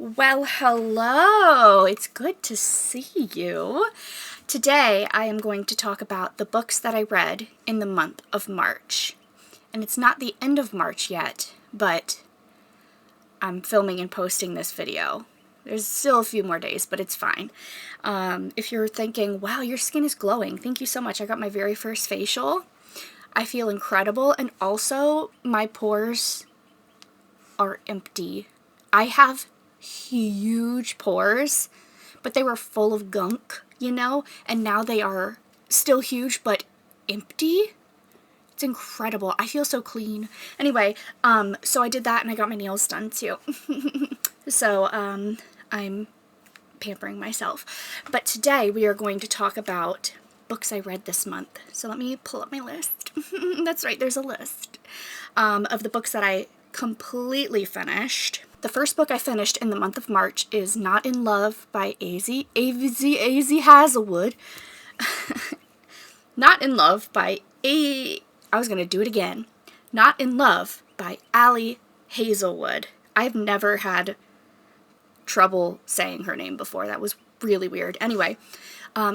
Well, hello! It's good to see you. Today I am going to talk about the books that I read in the month of March. And it's not the end of March yet, but I'm filming and posting this video. There's still a few more days, but it's fine. If you're thinking, wow, your skin is glowing, thank you so much. I got my very first facial. I feel incredible, and also my pores are empty. I have huge pores, but they were full of gunk, and now they are still huge but empty. It's incredible. I feel so clean. Anyway, so I did that, and I got my nails done too. So I'm pampering myself. But today we are going to talk about books I read this month. So let me pull up my list. That's right, there's a list of the books that I completely finished. The first book I finished in the month of March is Not in Love by A.Z. Hazelwood. Not in Love by Not in Love by Ali Hazelwood. I've never had trouble saying her name before. That was really weird. Anyway,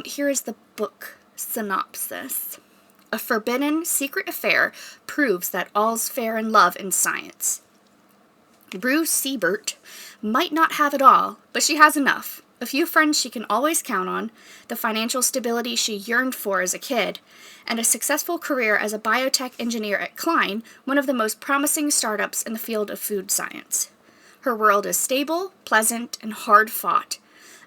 here is the book synopsis. A forbidden secret affair proves that all's fair in love and science. Rue Siebert might not have it all, but she has enough. A few friends she can always count on, the financial stability she yearned for as a kid, and a successful career as a biotech engineer at Klein, one of the most promising startups in the field of food science. Her world is stable, pleasant, and hard-fought,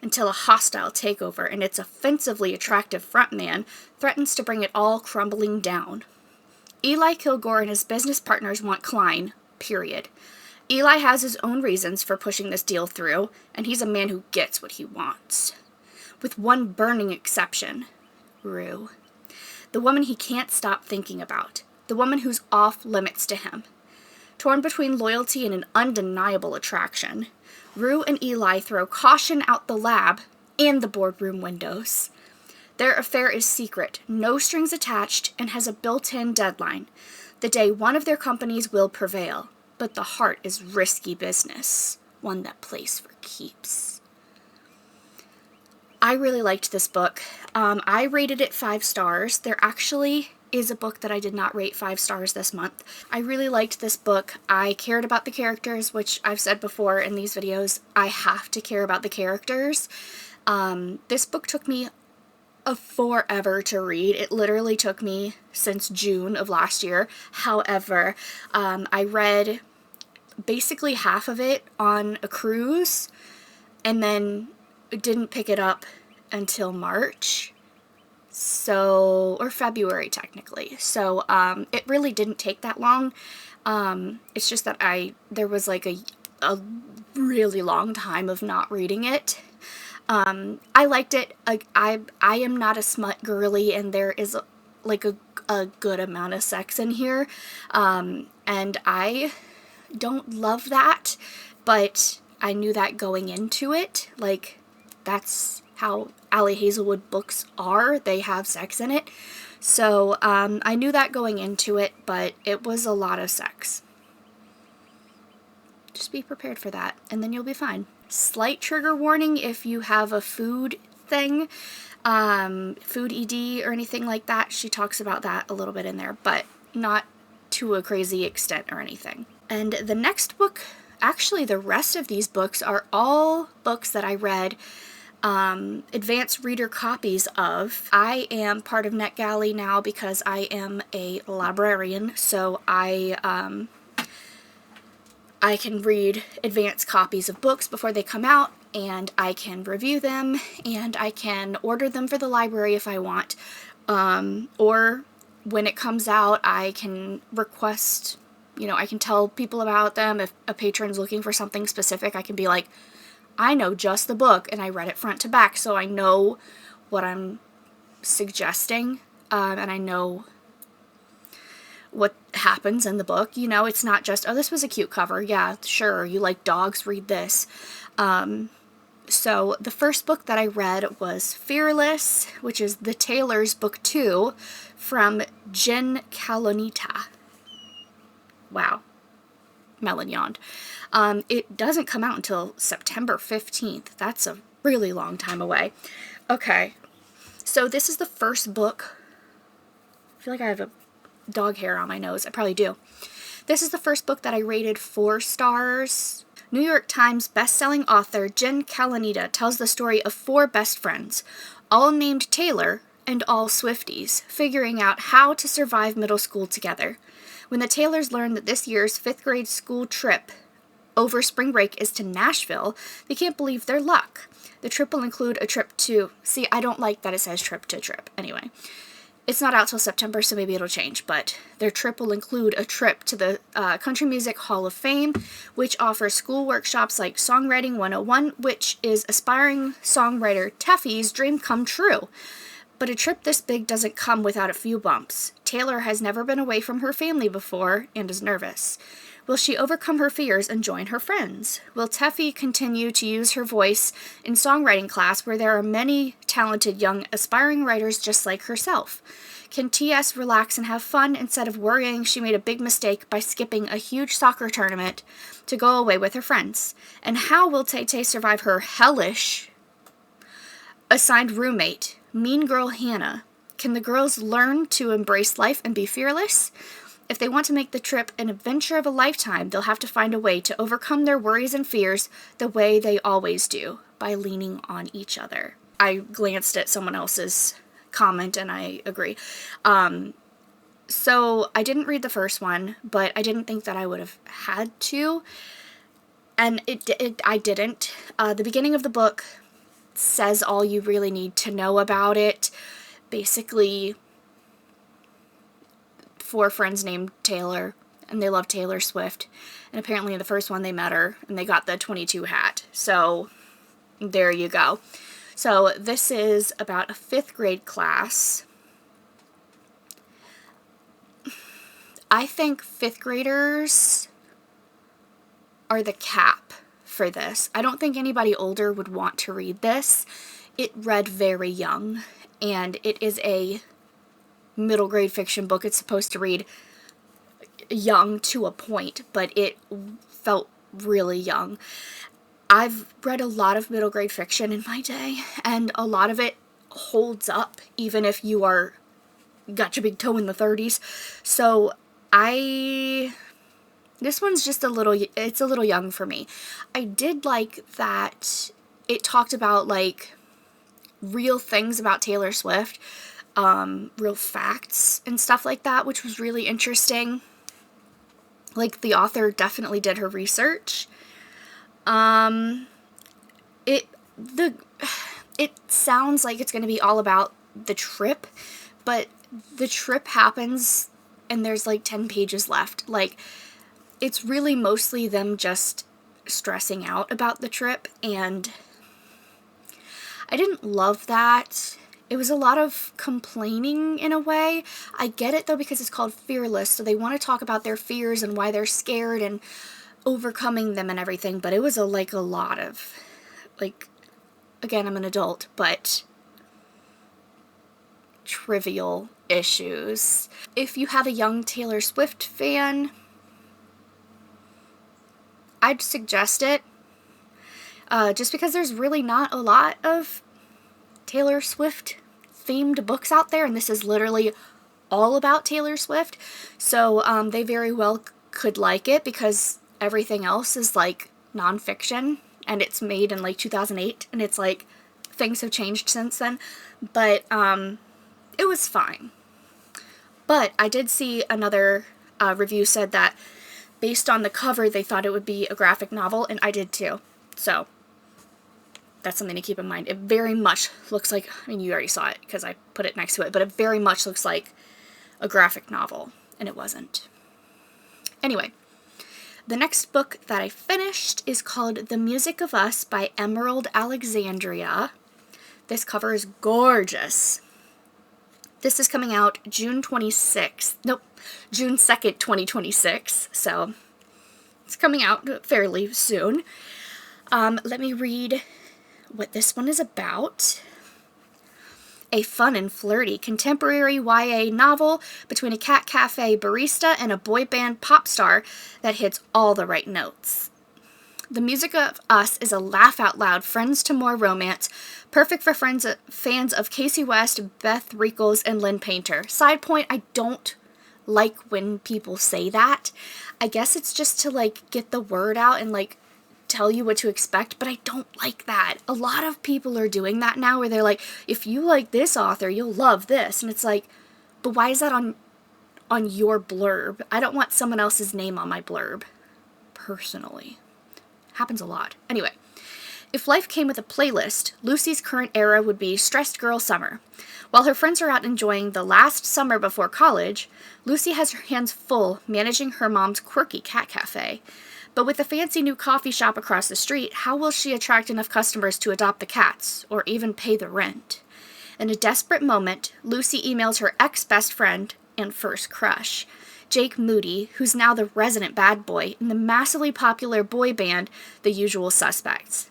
until a hostile takeover and its offensively attractive frontman threatens to bring it all crumbling down. Eli Kilgore and his business partners want Klein, period. Eli has his own reasons for pushing this deal through, and he's a man who gets what he wants. With one burning exception, Rue. The woman he can't stop thinking about. The woman who's off limits to him. Torn between loyalty and an undeniable attraction, Rue and Eli throw caution out the lab and the boardroom windows. Their affair is secret, no strings attached, and has a built-in deadline, the day one of their companies will prevail. But the heart is risky business, one that plays for keeps. I really liked this book. I rated it 5 stars. There actually is a book that I did not rate 5 stars this month. I really liked this book. I cared about the characters, which I've said before in these videos. I have to care about the characters. This book took me forever to read. It literally took me since June of last year. However, I read basically half of it on a cruise, and then didn't pick it up until March, or February technically. So it really didn't take that long. It's just that there was like a really long time of not reading it. I liked it. I am not a smut girly, and there is a good amount of sex in here, and I don't love that, but I knew that going into it. Like, that's how Ali Hazelwood books are. They have sex in it. So I knew that going into it, but it was a lot of sex. Just be prepared for that, and then you'll be fine. Slight trigger warning if you have a food thing, food ED or anything like that. She talks about that a little bit in there, but not to a crazy extent or anything. And the next book, actually the rest of these books, are all books that I read advanced reader copies of. I am part of NetGalley now because I am a librarian, so I can read advanced copies of books before they come out, and I can review them, and I can order them for the library if I want, or when it comes out, I can request, I can tell people about them. If a patron's looking for something specific, I can be like, I know just the book, and I read it front to back, so I know what I'm suggesting, and I know what happens in the book. It's not just, oh, this was a cute cover. Yeah, sure, you like dogs, read this. So the first book that I read was Fearless, which is The Tailors Book 2 from Jen Kalonita. Wow. Melon yawned. It doesn't come out until September 15th. That's a really long time away. Okay, so this is the first book. I feel like I have a dog hair on my nose. I probably do. This is the first book that I rated 4 stars. New York Times bestselling author Jen Kalanita tells the story of 4 best friends, all named Taylor and all Swifties, figuring out how to survive middle school together. When the Taylors learn that this year's 5th grade school trip over spring break is to Nashville, they can't believe their luck. The trip will include a trip to... See, I don't like that it says trip to trip. Anyway, it's not out till September, so maybe it'll change, but their trip will include a trip to the Country Music Hall of Fame, which offers school workshops like Songwriting 101, which is aspiring songwriter Teffy's dream come true. But a trip this big doesn't come without a few bumps. Taylor has never been away from her family before and is nervous. Will she overcome her fears and join her friends? Will Teffy continue to use her voice in songwriting class where there are many talented young aspiring writers just like herself? Can TS relax and have fun instead of worrying she made a big mistake by skipping a huge soccer tournament to go away with her friends? And how will Tay-Tay survive her hellish assigned roommate, mean girl Hannah? Can the girls learn to embrace life and be fearless? If they want to make the trip an adventure of a lifetime, they'll have to find a way to overcome their worries and fears the way they always do, by leaning on each other. I glanced at someone else's comment and I agree. So I didn't read the first one, but I didn't think that I would have had to. And I didn't. The beginning of the book says all you really need to know about it. Basically, 4 friends named Taylor, and they love Taylor Swift. And apparently in the first one they met her, and they got the 22 hat. So, there you go. So, this is about a 5th grade class. I think 5th graders are the cap for this. I don't think anybody older would want to read this. It read very young, and it is a middle grade fiction book. It's supposed to read young to a point, but it felt really young. I've read a lot of middle grade fiction in my day, and a lot of it holds up, even if you are got your big toe in the 30s. So this one's just it's a little young for me. I did like that it talked about, like, real things about Taylor Swift, real facts and stuff like that, which was really interesting. Like, the author definitely did her research. It sounds like it's going to be all about the trip, but the trip happens and there's like 10 pages left. Like, it's really mostly them just stressing out about the trip, and I didn't love that. It was a lot of complaining in a way. I get it though, because it's called Fearless, so they want to talk about their fears and why they're scared and overcoming them and everything, but it was a lot of, like, again, I'm an adult, but trivial issues. If you have a young Taylor Swift fan, I'd suggest it, just because there's really not a lot of Taylor Swift themed books out there, and this is literally all about Taylor Swift, so they very well could like it, because everything else is like nonfiction, and it's made in like 2008, and it's like things have changed since then, but it was fine. But I did see another review said that based on the cover they thought it would be a graphic novel, and I did too, so that's something to keep in mind. It very much looks like, I mean, you already saw it because I put it next to it, but it very much looks like a graphic novel, and it wasn't. Anyway, the next book that I finished is called The Music of Us by Emerald Alexandria. This cover is gorgeous. This is coming out June 2nd, 2026, so it's coming out fairly soon. Let me read what this one is about. a fun and flirty contemporary YA novel between a cat cafe barista and a boy band pop star that hits all the right notes. The Music of Us is a laugh-out-loud, friends-to-more romance, perfect for fans of Casey West, Beth Reekles, and Lynn Painter. Side point, I don't like when people say that. I guess it's just to, like, get the word out and, like, tell you what to expect, but I don't like that. A lot of people are doing that now where they're like, if you like this author, you'll love this. And it's like, but why is that on your blurb? I don't want someone else's name on my blurb, personally. Happens a lot. Anyway, if life came with a playlist, Lucy's current era would be Stressed Girl Summer. While her friends are out enjoying the last summer before college, Lucy has her hands full managing her mom's quirky cat cafe. But with the fancy new coffee shop across the street, how will she attract enough customers to adopt the cats, or even pay the rent? In a desperate moment, Lucy emails her ex-best friend and first crush, Jake Moody, who's now the resident bad boy in the massively popular boy band, The Usual Suspects.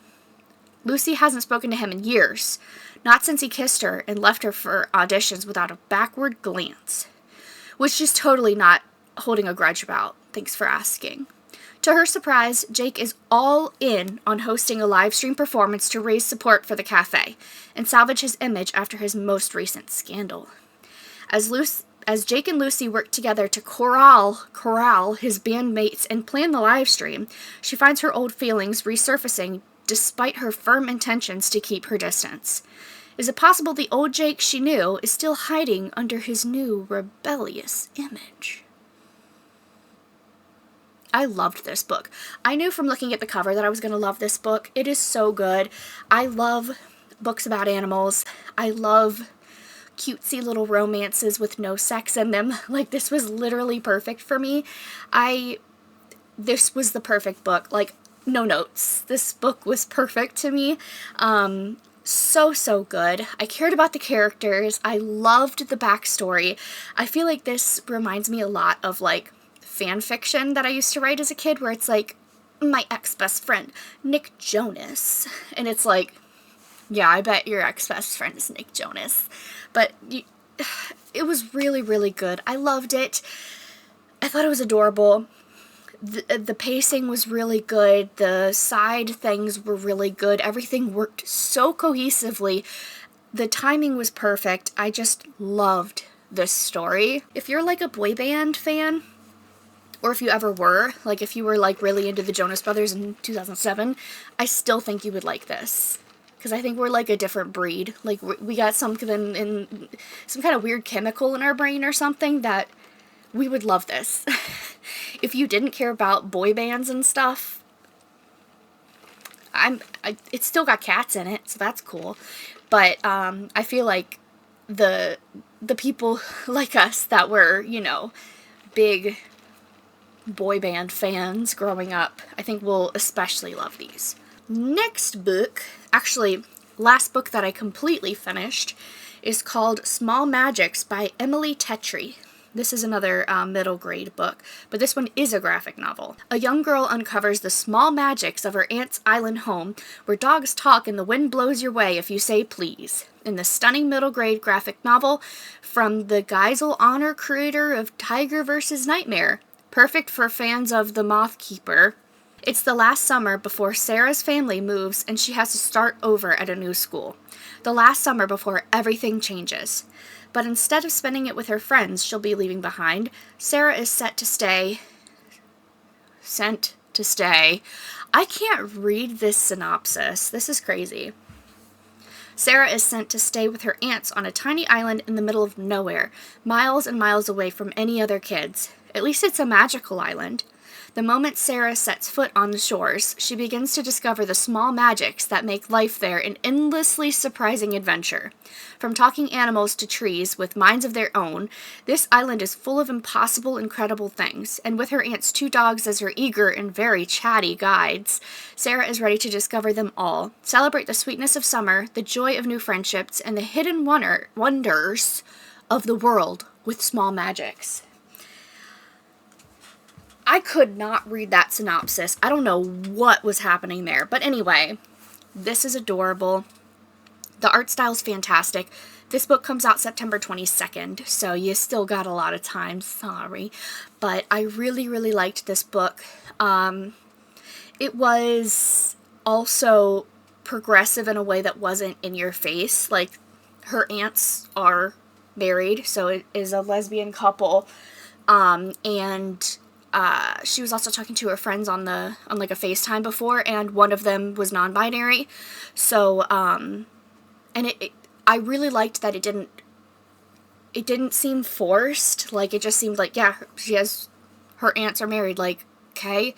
Lucy hasn't spoken to him in years, not since he kissed her and left her for auditions without a backward glance. Which she's totally not holding a grudge about, thanks for asking. To her surprise, Jake is all in on hosting a live stream performance to raise support for the cafe and salvage his image after his most recent scandal. As Jake and Lucy work together to corral his bandmates and plan the live stream, she finds her old feelings resurfacing despite her firm intentions to keep her distance. Is it possible the old Jake she knew is still hiding under his new rebellious image? I loved this book. I knew from looking at the cover that I was going to love this book. It is so good. I love books about animals. I love cutesy little romances with no sex in them. Like, this was literally perfect for me. This was the perfect book. Like, no notes. This book was perfect to me. So good. I cared about the characters. I loved the backstory. I feel like this reminds me a lot of, like, fan fiction that I used to write as a kid, where it's like, my ex-best friend, Nick Jonas. And it's like, yeah, I bet your ex-best friend is Nick Jonas. But it was really, really good. I loved it. I thought it was adorable. The pacing was really good. The side things were really good. Everything worked so cohesively. The timing was perfect. I just loved this story. If you're like a boy band fan, or if you ever were, like if you were like really into the Jonas Brothers in 2007, I still think you would like this. Because I think we're like a different breed. Like we got something in some kind of weird chemical in our brain or something that we would love this. If you didn't care about boy bands and stuff, it's still got cats in it, so that's cool. But I feel like the people like us that were, you know, big boy band fans growing up, I think will especially love these. Next book, actually last book that I completely finished, is called Small Magics by Emily Tetry. This is another middle grade book, but this one is a graphic novel. A young girl uncovers the small magics of her aunt's island home, where dogs talk and the wind blows your way if you say please. In the stunning middle grade graphic novel from the Geisel Honor creator of Tiger vs. Nightmare. Perfect for fans of The Moth Keeper. It's the last summer before Sarah's family moves and she has to start over at a new school. The last summer before everything changes. But instead of spending it with her friends she'll be leaving behind, Sarah is sent to stay. I can't read this synopsis. This is crazy. Sarah is sent to stay with her aunts on a tiny island in the middle of nowhere, miles and miles away from any other kids. At least it's a magical island. The moment Sarah sets foot on the shores, she begins to discover the small magics that make life there an endlessly surprising adventure. From talking animals to trees with minds of their own, this island is full of impossible, incredible things, and with her aunt's 2 dogs as her eager and very chatty guides, Sarah is ready to discover them all, celebrate the sweetness of summer, the joy of new friendships, and the hidden wonders of the world with small magics. I could not read that synopsis. I don't know what was happening there. But anyway, this is adorable. The art style's fantastic. This book comes out September 22nd, so you still got a lot of time, sorry. But I really, really liked this book. It was also progressive in a way that wasn't in your face. Like, her aunts are married, so it is a lesbian couple. And she was also talking to her friends on like a FaceTime before, and one of them was non-binary. So, and I really liked that it didn't seem forced. Like, it just seemed like, yeah, her aunts are married, like, okay.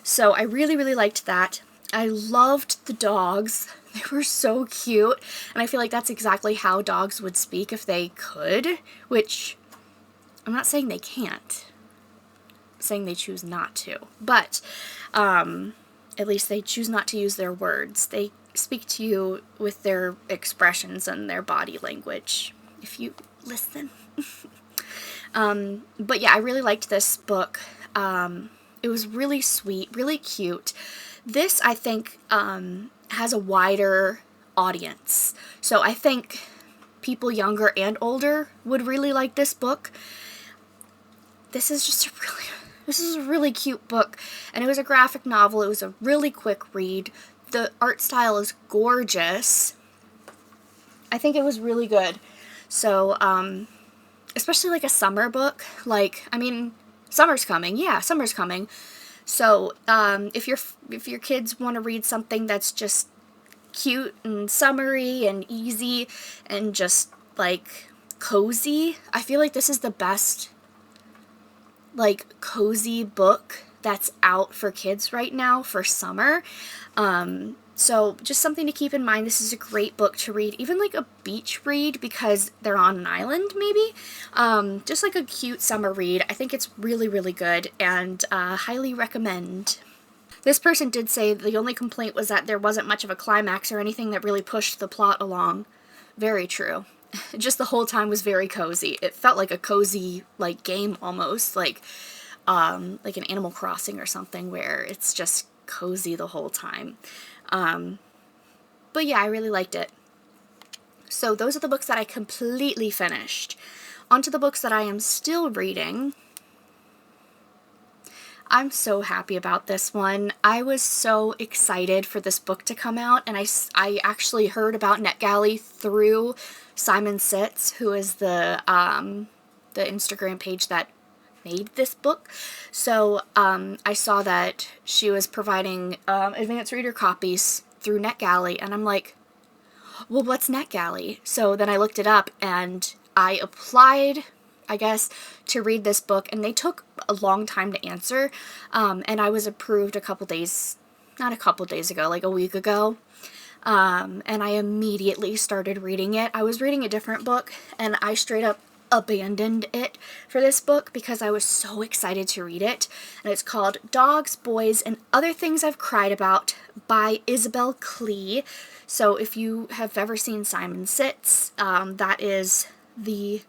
So I really, really liked that. I loved the dogs. They were so cute, and I feel like that's exactly how dogs would speak if they could, which I'm not saying they can't. I'm saying they choose not to. But at least they choose not to use their words. They speak to you with their expressions and their body language, if you listen. But yeah, I really liked this book. It was really sweet, really cute. This, I think, has a wider audience. So I think people younger and older would really like this book. This is a really cute book, and it was a graphic novel. It was a really quick read. The art style is gorgeous. I think it was really good. So, especially like a summer book. Like, I mean, summer's coming. Yeah, summer's coming. So, if your kids want to read something that's just cute and summery and easy and just like cozy, I feel like this is the best like cozy book that's out for kids right now for summer. So just something to keep in mind. This is a great book to read, even like a beach read, because they're on an island maybe. Just like a cute summer read. I think it's really, really good, and highly recommend. This person did say the only complaint was that there wasn't much of a climax or anything that really pushed the plot along. Very true. Just the whole time was very cozy. It felt like a cozy like game almost, like an Animal Crossing or something, where it's just cozy the whole time. But yeah, I really liked it. So those are the books that I completely finished. On to the books that I am still reading. I'm so happy about this one. I was so excited for this book to come out, and I actually heard about NetGalley through Simon Sitz, who is the Instagram page that made this book. So I saw that she was providing advanced reader copies through NetGalley, and I'm like, well, what's NetGalley? So then I looked it up, and I applied, I guess, to read this book, and they took a long time to answer, and I was approved not a couple days ago, like a week ago, and I immediately started reading it. I was reading a different book, and I straight up abandoned it for this book because I was so excited to read it, and it's called Dogs, Boys, and Other Things I've Cried About by Isabel Klee. So if you have ever seen Simon Sitz, that is the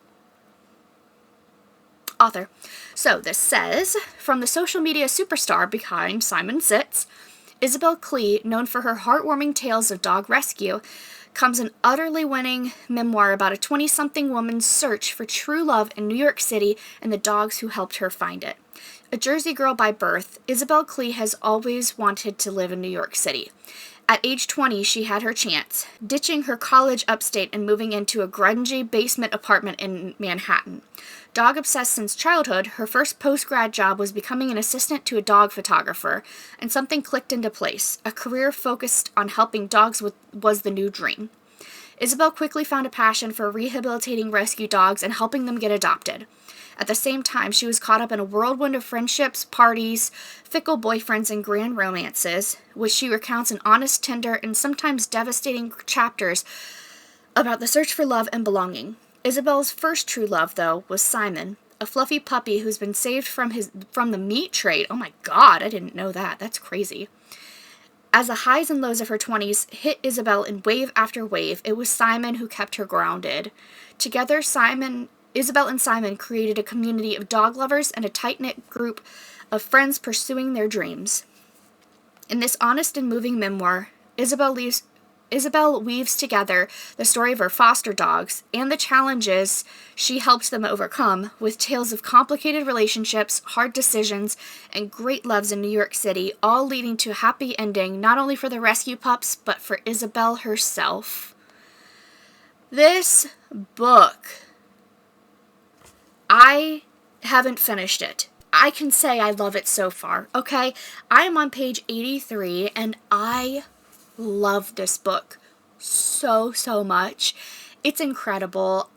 author. So this says, from the social media superstar behind Simon Sitz, Isabel Klee, known for her heartwarming tales of dog rescue, comes an utterly winning memoir about a 20-something woman's search for true love in New York City and the dogs who helped her find it. A Jersey girl by birth, Isabel Klee has always wanted to live in New York City. At age 20, she had her chance, ditching her college upstate and moving into a grungy basement apartment in Manhattan. Dog-obsessed since childhood, her first post-grad job was becoming an assistant to a dog photographer, and something clicked into place. A career focused on helping dogs was the new dream. Isabel quickly found a passion for rehabilitating rescue dogs and helping them get adopted. At the same time, she was caught up in a whirlwind of friendships, parties, fickle boyfriends, and grand romances, which she recounts in honest, tender, and sometimes devastating chapters about the search for love and belonging. Isabel's first true love, though, was Simon, a fluffy puppy who's been saved from the meat trade. Oh my god, I didn't know that. That's crazy. As the highs and lows of her 20s hit Isabel in wave after wave, it was Simon who kept her grounded. Together, Isabel and Simon created a community of dog lovers and a tight-knit group of friends pursuing their dreams. In this honest and moving memoir, Isabel leaves Isabel weaves together the story of her foster dogs and the challenges she helped them overcome with tales of complicated relationships, hard decisions, and great loves in New York City, all leading to a happy ending not only for the rescue pups, but for Isabel herself. This book, I haven't finished it. I can say I love it so far, okay? I am on page 83, and I love this book so much. It's incredible.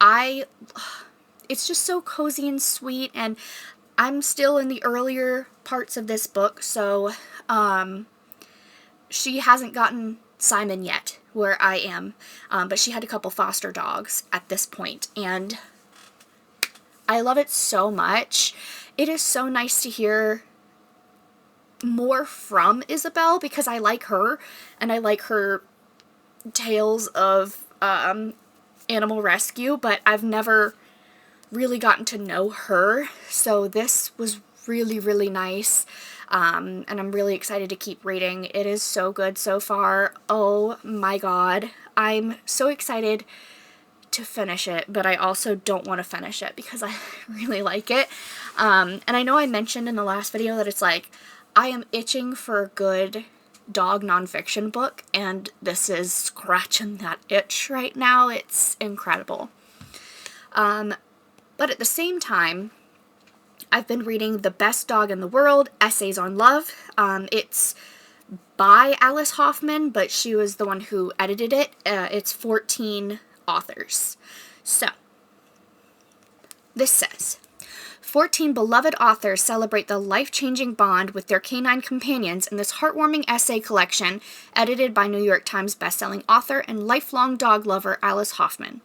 It's just so cozy and sweet, and I'm still in the earlier parts of this book, so she hasn't gotten Simon yet where I am, but she had a couple foster dogs at this point, and I love it so much. It is so nice to hear more from Isabel because I like her, and I like her tales of animal rescue, but I've never really gotten to know her, so this was really nice, and I'm really excited to keep reading. It is so good so far. Oh my god. I'm so excited to finish it, but I also don't want to finish it because I really like it. And I know I mentioned in the last video that it's like, I am itching for a good dog nonfiction book, and this is scratching that itch right now. It's incredible. But at the same time, I've been reading The Best Dog in the World, Essays on Love. It's by Alice Hoffman, but she was the one who edited it. It's 14 authors. So, this says, 14 beloved authors celebrate the life-changing bond with their canine companions in this heartwarming essay collection edited by New York Times bestselling author and lifelong dog lover Alice Hoffman.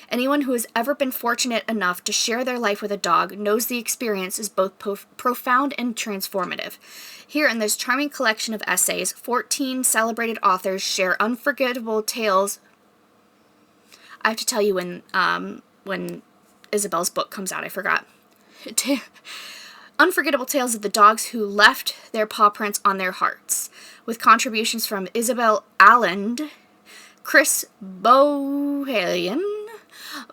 Anyone who has ever been fortunate enough to share their life with a dog knows the experience is both profound and transformative. Here in this charming collection of essays, 14 celebrated authors share unforgettable tales. I have to tell you when Isabel's book comes out, I forgot. Unforgettable tales of the dogs who left their paw prints on their hearts, with contributions from Isabel Alland, Chris Bohalian,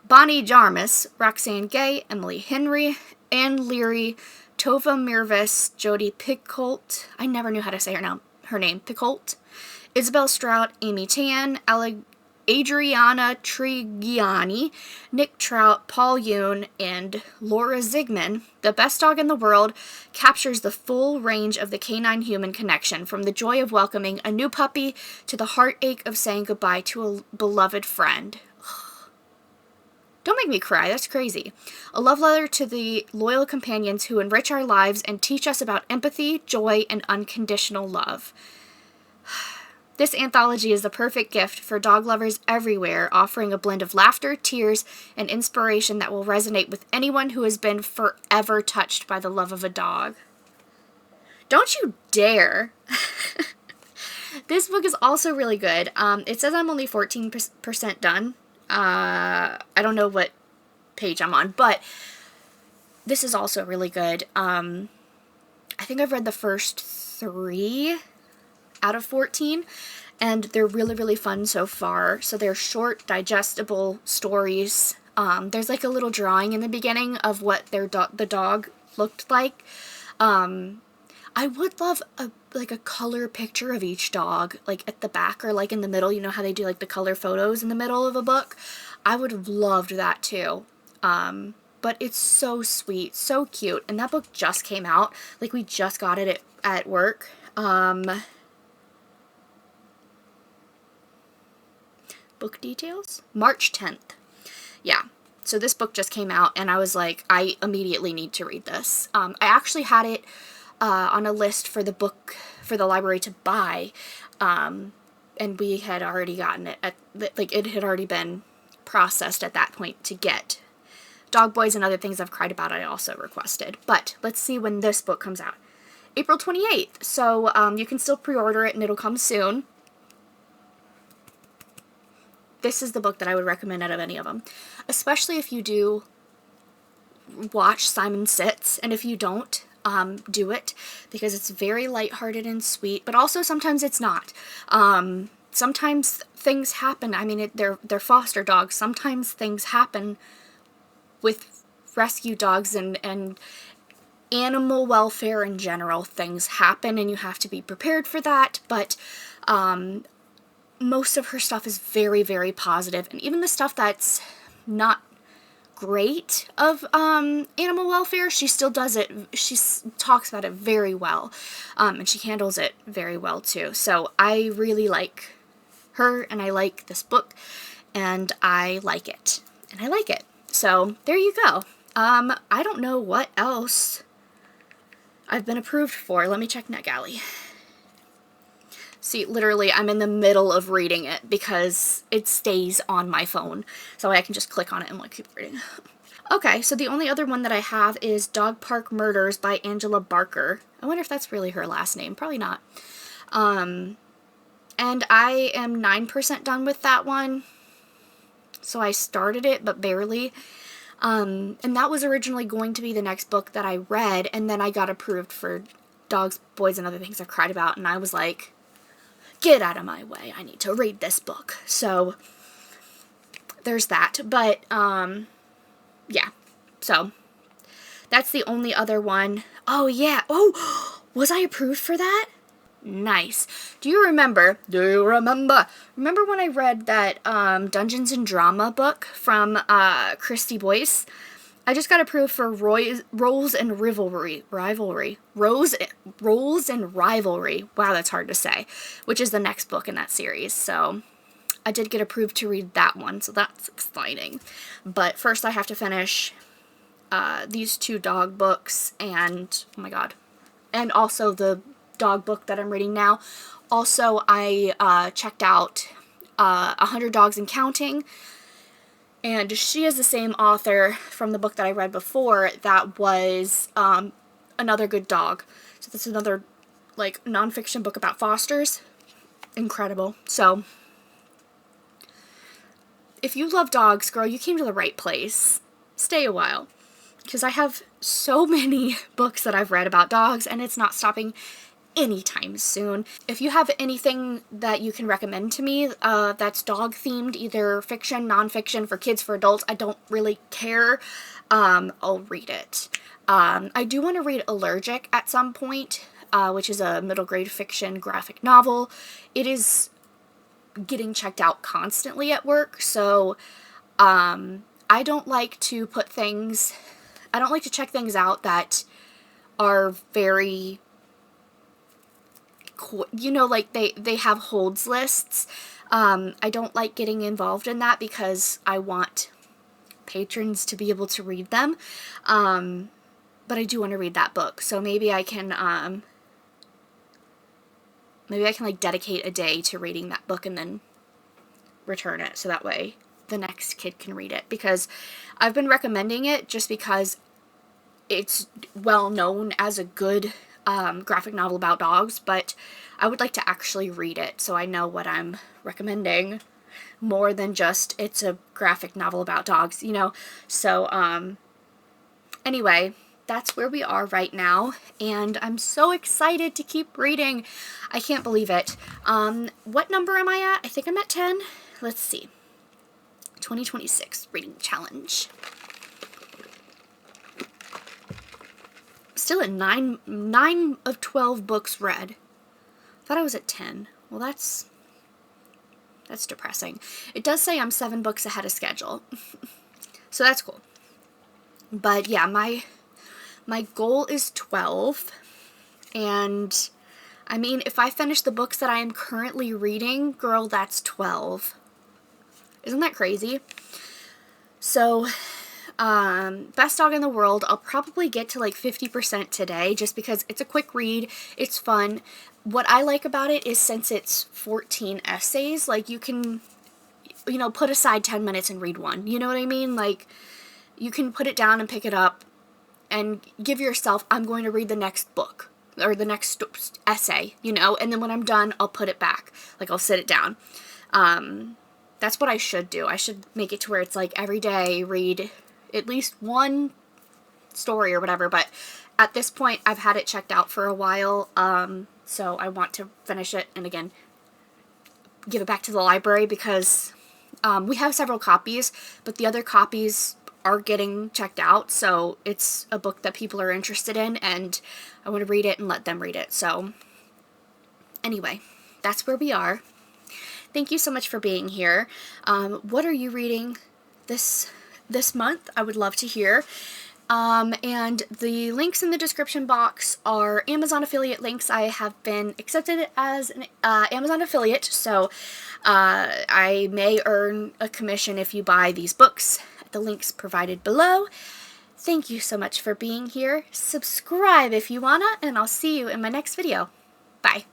Bonnie Jarmus, Roxane Gay, Emily Henry, Anne Leary, Tova Mirvis, Jodi Picoult, I never knew how to say her name, Picoult, Isabel Strout, Amy Tan, Adriana Trigiani, Nick Trout, Paul Yoon, and Laura Zigman. The Best Dog in the World captures the full range of the canine-human connection, from the joy of welcoming a new puppy to the heartache of saying goodbye to a beloved friend. Don't make me cry, that's crazy. A love letter to the loyal companions who enrich our lives and teach us about empathy, joy, and unconditional love. This anthology is the perfect gift for dog lovers everywhere, offering a blend of laughter, tears, and inspiration that will resonate with anyone who has been forever touched by the love of a dog. Don't you dare! This book is also really good. It says I'm only 14% done. I don't know what page I'm on, but this is also really good. I think I've read the first 3 out of 14, and they're really fun so far. So they're short, digestible stories. There's like a little drawing in the beginning of what the dog looked like. I would love a color picture of each dog, like at the back or like in the middle. You know how they do like the color photos in the middle of a book? I would have loved that too. But it's so sweet, so cute, and that book just came out. Like, we just got it at work. Book details? March 10th. Yeah. So this book just came out, and I was like, I immediately need to read this. I actually had it on a list for the library to buy, and we had already gotten it it had already been processed at that point to get. Dog Boys and Other Things I've Cried About I also requested. But let's see when this book comes out. April 28th. So you can still pre-order it, and it'll come soon. This is the book that I would recommend out of any of them, especially if you do watch Simon Sits, and if you don't, do it, because it's very lighthearted and sweet, but also sometimes it's not. sometimes things happen. I mean, they're foster dogs. Sometimes things happen with rescue dogs and animal welfare in general. Things happen and you have to be prepared for that, but most of her stuff is very, very positive, and even the stuff that's not great of animal welfare, she still does it. She talks about it very well, and she handles it very well too. So I really like her, and I like this book, and I like it, and I like it. So there you go. I don't know what else I've been approved for. Let me check NetGalley. See, literally, I'm in the middle of reading it because it stays on my phone, so I can just click on it and like keep reading. Okay, so the only other one that I have is Dog Park Murders by Angela Barker. I wonder if that's really her last name. Probably not. And I am 9% done with that one. So I started it, but barely. And that was originally going to be the next book that I read, and then I got approved for Dogs, Boys, and Other Things I've Cried About, and I was like, get out of my way, I need to read this book. So there's that. But yeah, so that's the only other one. Oh yeah, oh, was I approved for that? Nice. Do you remember when I read that Dungeons and Drama book from Christy Boyce? I just got approved for Roles and Rivalry. Roles and Rivalry. Wow, that's hard to say. Which is the next book in that series. So I did get approved to read that one, so that's exciting. But first I have to finish these two dog books, and oh my god, and also the dog book that I'm reading now. Also, I checked out 100 Dogs and Counting, and she is the same author from the book that I read before that was Another Good Dog. So that's another like nonfiction book about fosters. Incredible. So if you love dogs, girl, you came to the right place. Stay a while, because I have so many books that I've read about dogs, and it's not stopping anytime soon. If you have anything that you can recommend to me that's dog themed, either fiction, nonfiction, for kids, for adults, I don't really care, I'll read it. I do want to read Allergic at some point, which is a middle grade fiction graphic novel. It is getting checked out constantly at work, so I don't like to check things out that are very, you know, like they have holds lists. I don't like getting involved in that because I want patrons to be able to read them. But I do want to read that book, so maybe I can like dedicate a day to reading that book and then return it, so that way the next kid can read it, because I've been recommending it just because it's well known as a good graphic novel about dogs, but I would like to actually read it so I know what I'm recommending more than just it's a graphic novel about dogs, you know. So anyway, that's where we are right now, and I'm so excited to keep reading. I can't believe it. What number am I at? I think I'm at 10. Let's see. 2026 reading challenge. Still at 9 of 12 books read. Thought I was at 10. Well, that's depressing. It does say I'm 7 books ahead of schedule. So that's cool. But yeah, my goal is 12. And I mean, if I finish the books that I am currently reading, girl, that's 12. Isn't that crazy? So Best Dog in the World, I'll probably get to like 50% today, just because it's a quick read, it's fun. What I like about it is, since it's 14 essays, like you can, you know, put aside 10 minutes and read one, you know what I mean? Like, you can put it down and pick it up and give yourself, I'm going to read the next book, or the next essay, you know, and then when I'm done, I'll put it back, like I'll sit it down. That's what I should do. I should make it to where it's like every day read at least one story or whatever, but at this point I've had it checked out for a while, so I want to finish it, and again, give it back to the library because we have several copies, but the other copies are getting checked out, so it's a book that people are interested in, and I want to read it and let them read it. So anyway, that's where we are. Thank you so much for being here. What are you reading this month? I would love to hear. And the links in the description box are Amazon affiliate links. I have been accepted as an Amazon affiliate, so I may earn a commission if you buy these books. The links provided below. Thank you so much for being here. Subscribe if you wanna, and I'll see you in my next video. Bye.